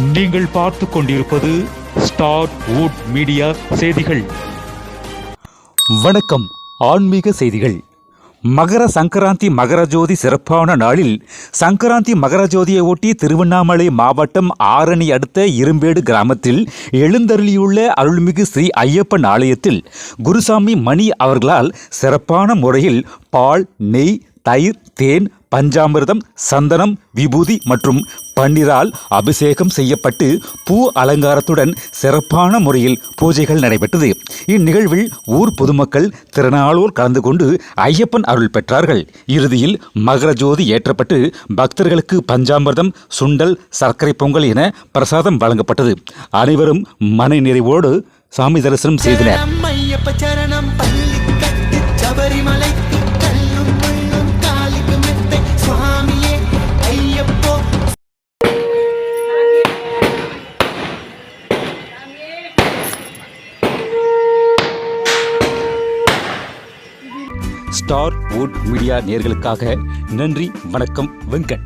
நீங்கள் பார்த்து கொண்டிருப்பது ஸ்டார் வுட் மீடியா செய்திகள். வணக்கம். ஆன்மீக செய்திகள். மகர சங்கராந்தி மகரஜோதி சிறப்பான நாளில் சங்கராந்தி மகரஜோதியை ஒட்டி திருவண்ணாமலை மாவட்டம் ஆரணி அடுத்த இரும்பேடு கிராமத்தில் எழுந்தருளியுள்ள அருள்மிகு ஸ்ரீ ஐயப்பன் ஆலயத்தில் குருசாமி மணி அவர்களால் சிறப்பான முறையில் பால், நெய், தயிர், தேன், பஞ்சாமிர்தம், சந்தனம், விபூதி மற்றும் பன்னீரால் அபிஷேகம் செய்யப்பட்டு பூ அலங்காரத்துடன் சிறப்பான முறையில் பூஜைகள் நடைபெற்றது. இந்நிகழ்வில் ஊர் பொதுமக்கள் திறனாளோர் கலந்து கொண்டு ஐயப்பன் அருள் பெற்றார்கள். இறுதியில் மகரஜோதி ஏற்றப்பட்டு பக்தர்களுக்கு பஞ்சாமிர்தம், சுண்டல், சர்க்கரை பொங்கல் என பிரசாதம் வழங்கப்பட்டது. அனைவரும் மன நிறைவோடு சாமி தரிசனம் செய்தனர். ஸ்டார் வுட் மீடியா நேயர்களுக்காக நன்றி, வணக்கம். வெங்கட்.